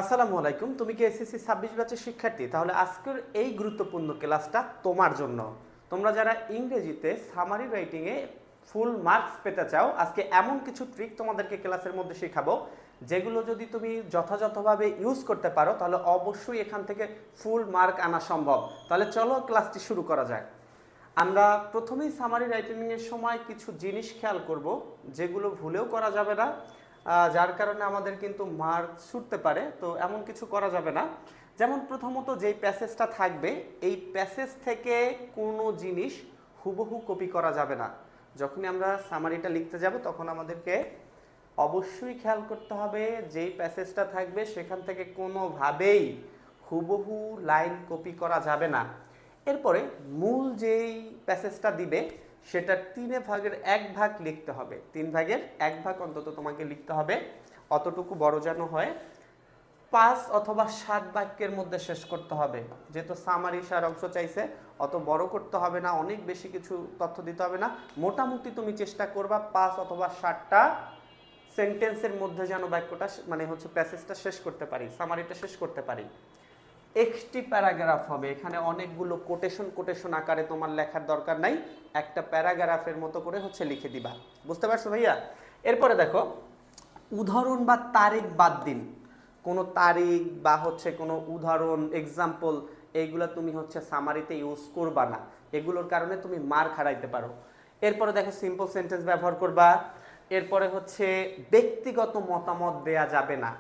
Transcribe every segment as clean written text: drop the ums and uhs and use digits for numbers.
আসসালামু আলাইকুম। তুমি কি এসএসসি 26 ব্যাচের শিক্ষার্থী? তাহলে আজকের এই গুরুত্বপূর্ণ ক্লাসটা তোমার জন্য। তোমরা যারা ইংরেজিতে সামারি রাইটিংয়ে ফুল মার্কস পেতে চাও, আজকে এমন কিছু ট্রিক তোমাদেরকে ক্লাসের মধ্যে শেখাবো যেগুলো যদি তুমি যথাযথভাবে ইউজ করতে পারো তাহলে অবশ্যই এখান থেকে ফুল মার্ক আনা সম্ভব। তাহলে চলো ক্লাসটি শুরু করা যাক। আমরা প্রথমেই সামারি রাইটিংয়ের সময় কিছু জিনিস খেয়াল করব যেগুলো ভুলেও করা যাবে না, যার কারণে আমাদের কিন্তু মার্ক ছুটতে পারে। তো এমন কিছু করা যাবে না। যেমন প্রথমত যেই প্যাসেজটা থাকবে এই প্যাসেজ থেকে কোনো জিনিস হুবহু কপি করা যাবে না। যখনই আমরা সামারিটা লিখতে যাব তখন আমাদেরকে অবশ্যই খেয়াল করতে হবে যেই প্যাসেজটা থাকবে সেখান থেকে কোনোভাবেই হুবহু লাইন কপি করা যাবে না। এরপরে মূল যেই প্যাসেজটা দিবে সেটা 3/1 লিখতে হবে। 3/1 অন্তত তোমাকে লিখতে হবে, অতটুকু বড় যেন হয়। 5 অথবা 7 বাক্যের মধ্যে শেষ করতে হবে। যেহেতু সামারি সারাংশ চাইছে, অত বড় করতে হবে না, অনেক বেশি কিছু তথ্য দিতে হবে না। মোটামুটি তুমি চেষ্টা করবা 5 অথবা 7টা সেন্টেন্সের মধ্যে যেন বাক্যটা প্যাসেজটা শেষ করতে পারি, সামারিটা শেষ করতে পারি। এক্সটি প্যারাগ্রাফ হবে, এখানে অনেকগুলো কোটেশন আকারে তোমার লেখার দরকার নাই, একটা প্যারাগ্রাফের মতো করে লিখে দিবা। বুঝতে পারছো ভাইয়া? এরপরে দেখো, উদাহরণ বা তারিখ বাদ দিন। কোনো তারিখ বা কোনো উদাহরণ, এক্সাম্পল, এইগুলো তুমি সামারিতে ইউজ করবা না, এগুলোর কারণে তুমি মার্ক হারাইতে পারো। এরপরে দেখো সিম্পল সেন্টেন্স ব্যবহার করবা। এরপরে ব্যক্তিগত মতামত দেয়া যাবে না।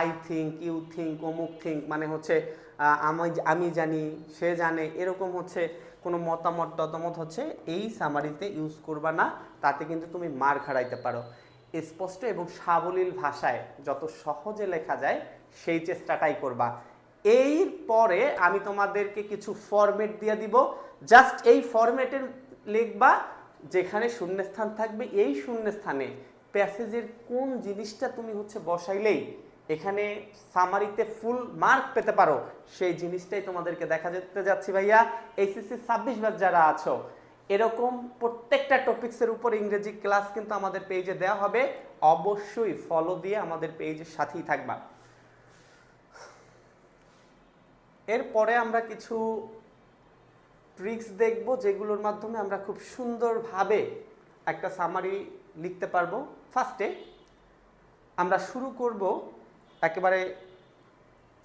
আই থিঙ্ক, ইউ থিঙ্ক, অমুক থিঙ্ক, আমি জানি, সে জানে, এরকম কোনো মতামত এই সামারিতে ইউজ করবা না, তাতে কিন্তু তুমি মার্ক হারাইতে পারো। স্পষ্ট এবং সাবলীল ভাষায় যত সহজে লেখা যায় সেই চেষ্টাটাই করবা। এরপরে আমি তোমাদেরকে কিছু ফরম্যাট দিয়ে দিব, জাস্ট এই ফরম্যাটে লিখবা। যেখানে শূন্যস্থান থাকবে এই শূন্যস্থানে প্যাসেজের কোন জিনিসটা তুমি বসাইলেই এখানে সামারিতে ফুল মার্ক পেতে পারো, সেই জিনিসটাই তোমাদেরকে দেখা যেতে যাচ্ছি ভাইয়া। এসএসসি 26 ব্যাচ যারা আছো, এরকম প্রত্যেকটা টপিক্সের উপর ইংরেজি ক্লাস কিন্তু আমাদের পেজে দেওয়া হবে। অবশ্যই ফলো দিয়ে আমাদের পেজের সাথেই থাকবা। এরপরে আমরা কিছু ট্রিক্স দেখব যেগুলোর মাধ্যমে আমরা খুব সুন্দরভাবে একটা সামারি লিখতে পারবো। ফার্স্টে আমরা শুরু করব একেবারে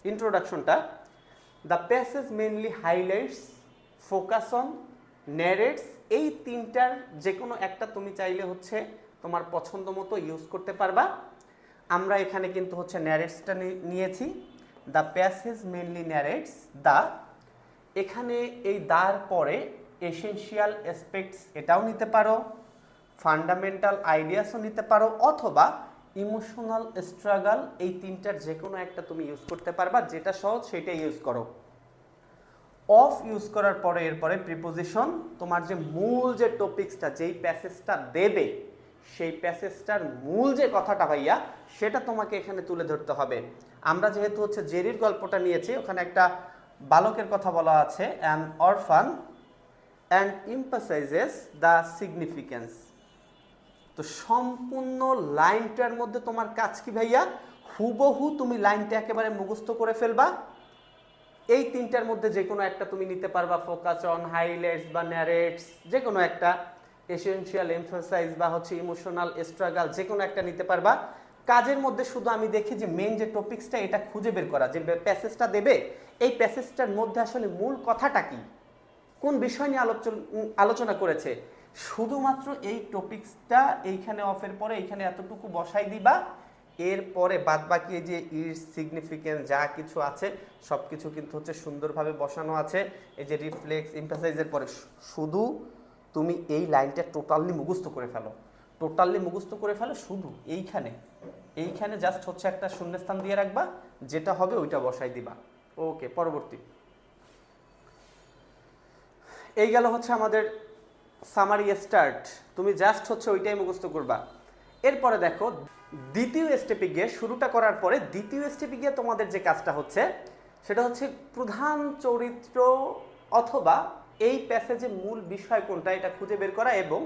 ইন্ট্রোডাকশনটা। The passage mainly highlights, focus on, narrates, এই তিনটার যে কোনো একটা তুমি চাইলে তোমার পছন্দ মতো ইউজ করতে পারবা। আমরা এখানে কিন্তু ন্যারেটসটা নিয়েছি। দ্য প্যাসেজ মেনলি ন্যারেটস দ্য, এখানে এই দার পরে এসেনশিয়াল অ্যাসপেক্টস এটাও নিতে পারো, ফান্ডামেন্টাল আইডিয়াসও নিতে পারো, অথবা ইমোশনাল স্ট্রাগল, এই তিনটার যে কোনো একটা তুমি ইউজ করতে পারবা। যেটা সহজ সেটা ইউজ করো। অফ ইউজ করার পরে এরপরে প্রিপোজিশন, তোমার যে মূল যে টপিক্সটা, যেই প্যাসেজটা দেবে সেই প্যাসেজটার মূল যে কথাটা ভাইয়া সেটা তোমাকে এখানে তুলে ধরতে হবে। আমরা যেহেতু জেরির গল্পটা নিয়েছি, ওখানে একটা বালকের কথা বলা আছে, an অরফান and emphasises the significance. তো সম্পূর্ণ লাইনটার মধ্যে তোমার কাজ কি ভাইয়া? হুবহু তুমি লাইনটা একেবারে মুখস্থ করে ফেলবা। এই তিনটার মধ্যে যে কোনো একটা তুমি নিতে পারবা, ফোকাস অন, হাইলাইটস বা ন্যারেটস, যে কোনো একটা, এসেনশিয়াল, এমফাসাইজ বা ইমোশনাল স্ট্রাগল, যে কোনো একটা নিতে পারবা। কাজের মধ্যে শুধু আমি দেখি যে মেন যে টপিক্সটা এটা খুঁজে বের করা, যে প্যাসেজটা দেবে এই প্যাসেজটার মধ্যে আসলে মূল কথাটা কি, কোন বিষয় নিয়ে আলোচনা করেছে। শুধুমাত্র এই টপিক্সটা এইখানে অফের পরে এইখানে এতটুকু বসাই দিবা। এরপরে বাদ বাকি যে ইর, সিগনিফিকেন্স যা কিছু আছে সব কিছু কিন্তু সুন্দরভাবে বসানো আছে। এই যে রিফ্লেক্স, এমফাসাইজের পরে শুধু তুমি এই লাইনটা টোটালি মুখস্থ করে ফেলো, শুধু এইখানে জাস্ট একটা শূন্যস্থান দিয়ে রাখবা, যেটা হবে ওইটা বসাই দিবা। ওকে, পরবর্তী। এই গেল আমাদের সামারি স্টার্ট। তুমি জাস্ট ওইটাই মুখস্থ করবা। এরপরে দেখো দ্বিতীয় স্টেপে গিয়ে, শুরুটা করার পরে দ্বিতীয় স্টেপে গিয়ে তোমাদের যে কাজটা সেটা প্রধান চরিত্র অথবা এই প্যাসেজে মূল বিষয় কোনটা এটা খুঁজে বের করা এবং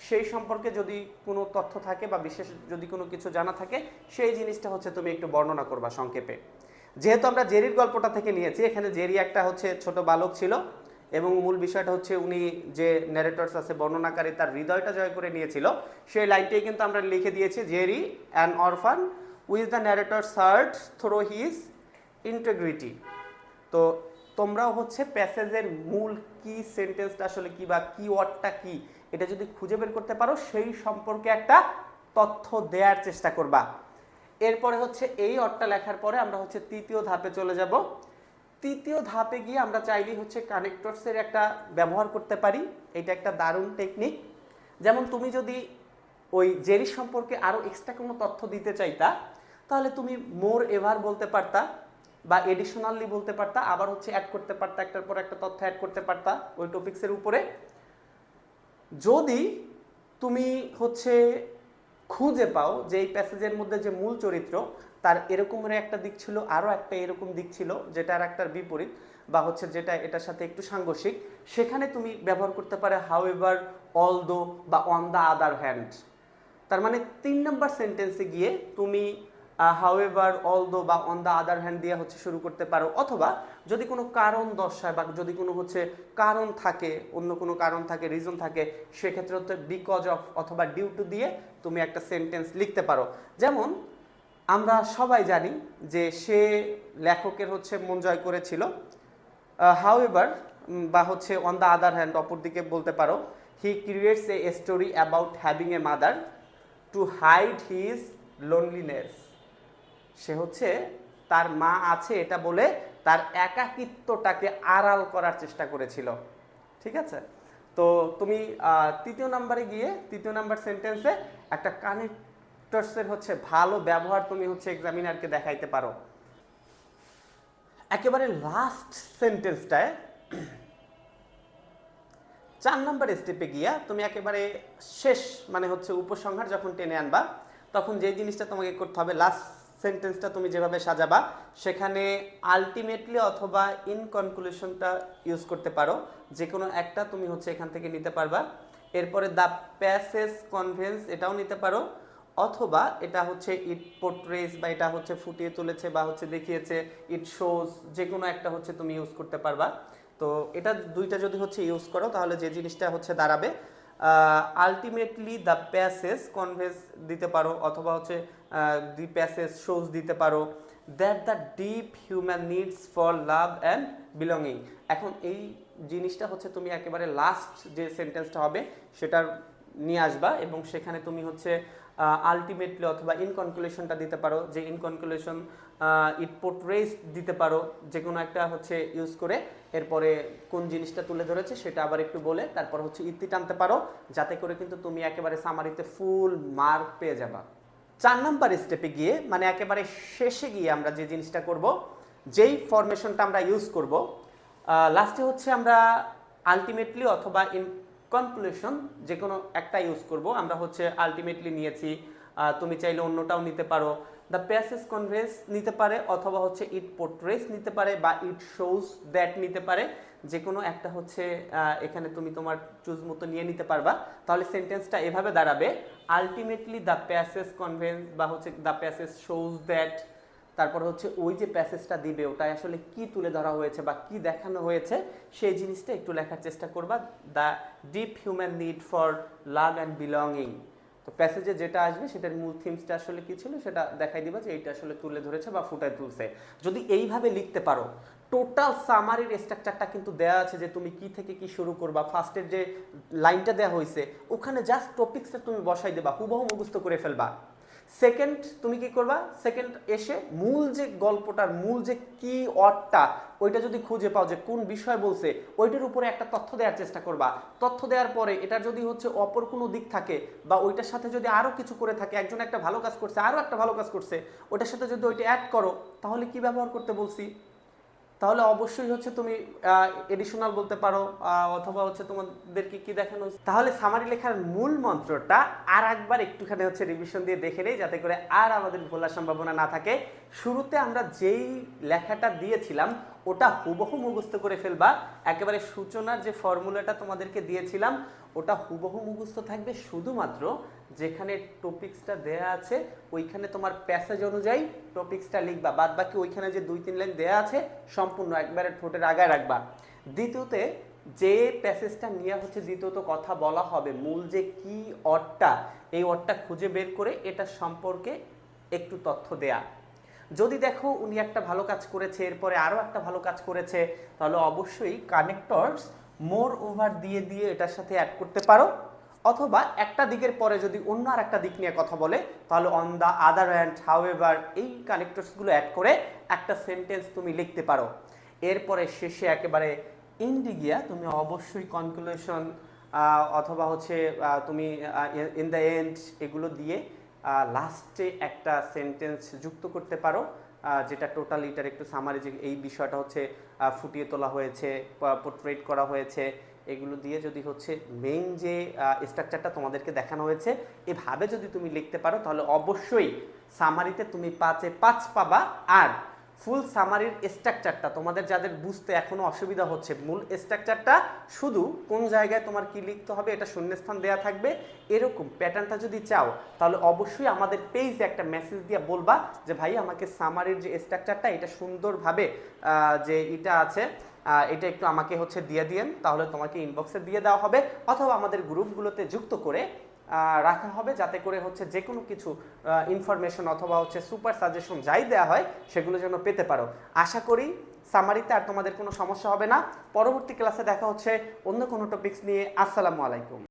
সেই সম্পর্কে যদি কোনো তথ্য থাকে বা বিশেষ যদি কোনো কিছু জানা থাকে সেই জিনিসটা হচ্ছে তুমি একটু বর্ণনা করবা সংক্ষেপে। যেহেতু আমরা জেরির গল্পটা থেকে নিয়েছি, এখানে জেরি একটা হচ্ছে ছোট বালক ছিল এবং মূল বিষয়টা হচ্ছে উনি যে ন্যারেটরস আছে বর্ণনাকারী তার হৃদয়টা জয় করে নিয়েছিল, সেই লাইনটাই কিন্তু আমরা লিখে দিয়েছি, Jerry an অরফান with the narrator shirt throw his integrity. তো তোমরাও হচ্ছে প্যাসেজের মূল কি সেন্টেন্সটা আসলে কি বা কি ওয়ার্ডটা কি এটা যদি খুঁজে বের করতে পারো সেই সম্পর্কে একটা তথ্য দেওয়ার চেষ্টা করবা। এরপরে হচ্ছে এই অর্থটা লেখার পরে আমরা হচ্ছে তৃতীয় ধাপে চলে যাব। তৃতীয় ধাপে গিয়ে আমরা চাইলেই হচ্ছে কানেক্টরসের একটা ব্যবহার করতে পারি। এটা একটা দারুণ টেকনিক। যেমন তুমি যদি ওই জেরি সম্পর্কে আরও এক্সট্রা কোনো তথ্য দিতে চাইতা তাহলে তুমি মোর এভার বলতে পারতা বা এডিশনালি বলতে পারতা, আবার হচ্ছে অ্যাড করতে পারতা, একটার পর একটা তথ্য অ্যাড করতে পারতা ওই টপিক্সের উপরে। যদি তুমি হচ্ছে খুঁজে পাও যে এই প্যাসেজের মধ্যে যে মূল চরিত্র তার এরকমের একটা দিক ছিল, আরও একটা এরকম দিক ছিল যেটার একটার বিপরীত বা হচ্ছে যেটা এটার সাথে একটু সাংঘর্ষিক, সেখানে তুমি ব্যবহার করতে পারে হাউএভার, অলদো বা অন দ্য আদার হ্যান্ড। তার মানে 3 নম্বর সেন্টেন্সে গিয়ে তুমি হাউএভার, অলদো বা অন দ্য আদার হ্যান্ড দিয়ে হচ্ছে শুরু করতে পারো, অথবা যদি কোনো কারণ দর্শায় বা যদি কোনো হচ্ছে কারণ থাকে, অন্য কোনো কারণ থাকে, রিজন থাকে, সেক্ষেত্রে হচ্ছে বিকজ অফ অথবা ডিউ টু দিয়ে তুমি একটা সেন্টেন্স লিখতে পারো। যেমন আমরা সবাই জানি যে সে লেখকের হচ্ছে মন জয় করেছিল, হাউএভার বা হচ্ছে অন দ্য আদার হ্যান্ড অপরদিকে বলতে পারো he creates a story about having a mother to hide his loneliness. সে হচ্ছে তার মা আছে এটা বলে তার একাকিত্বটাকে আড়াল করার চেষ্টা করেছিল। ঠিক আছে, তো তুমি তৃতীয় নাম্বারে গিয়ে তৃতীয় নাম্বার সেন্টেন্সে একটা কানেক্টরসের হচ্ছে ভালো ব্যবহার তুমি হচ্ছে এক্সামিনারকে দেখাইতে পারো। একেবারে লাস্ট সেন্টেন্সটায় 4 নম্বর স্টেপে গিয়া তুমি একেবারে শেষ মানে হচ্ছে উপসংহার যখন টেনে আনবা তখন যে জিনিসটা তোমাকে করতে হবে, লাস্ট সেন্টেন্সটা তুমি যেভাবে সাজাবা সেখানে আলটিমেটলি অথবা ইন কনক্লুশনটা ইউজ করতে পারো, যে কোনো একটা তুমি হচ্ছে এখান থেকে নিতে পারবা। এরপরে দ্য প্যাসেজ কনভেন্স এটাও নিতে পারো, অথবা এটা হচ্ছে ইট পোর্ট্রেস বা এটা হচ্ছে ফুটিয়ে তুলেছে বা হচ্ছে দেখিয়েছে, ইট শোজ, যে কোনো একটা হচ্ছে তুমি ইউজ করতে পারবা। তো এটা দুইটা যদি হচ্ছে ইউজ করো তাহলে যে জিনিসটা হচ্ছে দাঁড়াবে আলটিমেটলি দ্য প্যাসেজ কনভেন্স দিতে পারো, অথবা হচ্ছে দি প্যাসেজ শোজ দিতে পারো that the deep human needs for love and belonging. এখন এই জিনিসটা হচ্ছে তুমি একেবারে লাস্ট যে সেন্টেন্সটা হবে সেটার নিয়ে আসবা এবং সেখানে তুমি হচ্ছে আলটিমেটলি অথবা ইনকনক্লুশনটা দিতে পারো, যে ইনকনক্লুশন ইট পোর্ট্রেস দিতে পারো, যে কোনো একটা হচ্ছে ইউজ করে এরপরে কোন জিনিসটা তুলে ধরেছে সেটা আবার একটু বলে তারপর হচ্ছে ইতি টানতে পারো, যাতে করে কিন্তু তুমি একেবারে সামারিতে ফুল মার্ক পেয়ে যাবা। 4 নাম্বার স্টেপে গিয়ে মানে একেবারে শেষে গিয়ে আমরা যে জিনিসটা করব, যেই ফরমেশনটা আমরা ইউজ করব লাস্টে হচ্ছে আমরা আলটিমেটলি অথবা ইন কনক্লুশন যে কোনো একটা ইউজ করব। আমরা হচ্ছে আলটিমেটলি নিয়েছি, তুমি চাইলে অন্যটাও নিতে পারো, দ্য প্যাসেজ কনভেন্স নিতে পারে, অথবা হচ্ছে ইট পোর্ট্রেস নিতে পারে বা ইট শোজ দ্যাট নিতে পারে, যে কোনো একটা হচ্ছে এখানে তুমি তোমার চুজ মতো নিয়ে নিতে পারবা। তাহলে সেন্টেন্সটা এভাবে দাঁড়াবে, আলটিমেটলি দ্য প্যাসেজ কনভেন্স বা হচ্ছে দ্য প্যাসেজ শোজ দ্যাট, তারপর হচ্ছে ওই যে প্যাসেজটা দিবে ওটাই আসলে কি তুলে ধরা হয়েছে বা কি দেখানো হয়েছে সেই জিনিসটা একটু লেখার চেষ্টা করবা, the deep human need for love and belonging. তো প্যাসেজে যেটা আসবে সেটার মূল থিমসটা আসলে কি ছিল সেটা দেখাই দিবা যে এইটা আসলে তুলে ধরেছে বা ফুটায় তুলছে। যদি এইভাবে লিখতে পারো, টোটাল সামারির স্ট্রাকচারটা কিন্তু দেওয়া আছে যে তুমি কি থেকে কি শুরু করবা, ফার্স্টের যে লাইনটা দেওয়া হয়েছে ওখানে জাস্ট টপিক্সটা তুমি বসাই দেবা, হুবহু মুখস্থ করে ফেলবা। সেকেন্ড তুমি কি করবা, সেকেন্ড এসে মূল যে গল্পটার মূল যে কি অর্থটা ওইটা যদি খুঁজে পাও যে কোন বিষয় বলছে ওইটার উপরে একটা তথ্য দেওয়ার চেষ্টা করবা। তথ্য দেওয়ার পরে এটা যদি হচ্ছে অপর কোনো দিক থাকে বা ওইটার সাথে যদি আরও কিছু করে থাকে, একজন একটা ভালো কাজ করছে আরও একটা ভালো কাজ করছে, ওইটার সাথে যদি ওইটা অ্যাড করো তাহলে কি ব্যবহার করতে বলছি, তাহলে অবশ্যই হচ্ছে তুমি এডিশনাল বলতে পারো, অথবা হচ্ছে তোমাদেরকে কি দেখানো হয়েছে। তাহলে সামারি লেখার মূল মন্ত্রটা আর একবার একটুখানি হচ্ছে রিভিশন দিয়ে দেখে নেই যাতে করে আর আমাদের ভোলার সম্ভাবনা না থাকে। শুরুতে আমরা যেই লেখাটা দিয়েছিলাম ওটা হুবহু মুখস্থ করে ফেলবা। একেবারে সূচনার যে ফর্মুলাটা তোমাদেরকে দিয়েছিলাম ওটা হুবহু মুখস্থ থাকবে, শুধুমাত্র যেখানে টপিক্সটা দেয়া আছে ওইখানে তোমার প্যাসেজ অনুযায়ী টপিক্সটা লিখবা, বাদ বাকি ওইখানে যে 2-3 লাইন দেয়া আছে সম্পূর্ণ একবারে ঠোঁটের আগায় রাখবা। দ্বিতীয়তে যে প্যাসেজটা নিয়ে হচ্ছে দ্বিতীয়ত কথা বলা হবে, মূল যে কি অর্থটা, এই অর্থটা খুঁজে বের করে এটা সম্পর্কে একটু তথ্য দেয়া। যদি দেখো উনি একটা ভালো কাজ করেছে, এরপরে আরও একটা ভালো কাজ করেছে, তাহলে অবশ্যই কানেক্টরস মোর ওভার দিয়ে দিয়ে এটার সাথে অ্যাড করতে পারো। অথবা একটা দিকের পরে যদি অন্য আর একটা দিক নিয়ে কথা বলে তাহলে on the other hand, however, এই কানেক্টরসগুলো অ্যাড করে একটা সেন্টেন্স তুমি লিখতে পারো। এরপরে শেষে একেবারে ইন্ডি গিয়া তুমি অবশ্যই কনক্লুশন অথবা হচ্ছে তুমি ইন দ্য এন্ড এগুলো দিয়ে লাস্টে একটা সেন্টেন্স যুক্ত করতে পারো, যেটা টোটাল এটার একটু সামারি, যে এই বিষয়টা হচ্ছে ফুটিয়ে তোলা হয়েছে, পোর্ট্রেট করা হয়েছে, এগুলো দিয়ে যদি হচ্ছে মেইন যে স্ট্রাকচারটা তোমাদেরকে দেখানো হয়েছে এভাবে যদি তুমি লিখতে পারো তাহলে অবশ্যই সামারিতে তুমি 5-এ 5 পাবা। আর ফুল সামারির স্ট্রাকচারটা তোমাদের যাদের বুঝতে এখনো অসুবিধা হচ্ছে, মূল স্ট্রাকচারটা শুধু কোন জায়গায় তোমার কি লিখতে হবে এটা শূন্যস্থান দেওয়া থাকবে, এরকম প্যাটার্নটা যদি চাও তাহলে অবশ্যই আমাদের পেজে একটা মেসেজ দিয়ে বলবা যে ভাই আমাকে সামারির যে স্ট্রাকচারটা এটা সুন্দরভাবে যে এটা আছে এটা একটু আমাকে হচ্ছে দিয়ে দিয়েন, তাহলে তোমাকে ইনবক্সে দিয়ে দেওয়া হবে অথবা আমাদের গ্রুপগুলোতে যুক্ত করে রাখা হবে, যাতে করে হচ্ছে যে কোনো কিছু ইনফরমেশন অথবা হচ্ছে সুপার সাজেশন যাই দেওয়া হয় সেগুলো যেন পেতে পারো। আশা করি সামারিতে আর তোমাদের কোনো সমস্যা হবে না। পরবর্তী ক্লাসে দেখা হচ্ছে অন্য কোনো টপিকস নিয়ে। আসসালামু আলাইকুম।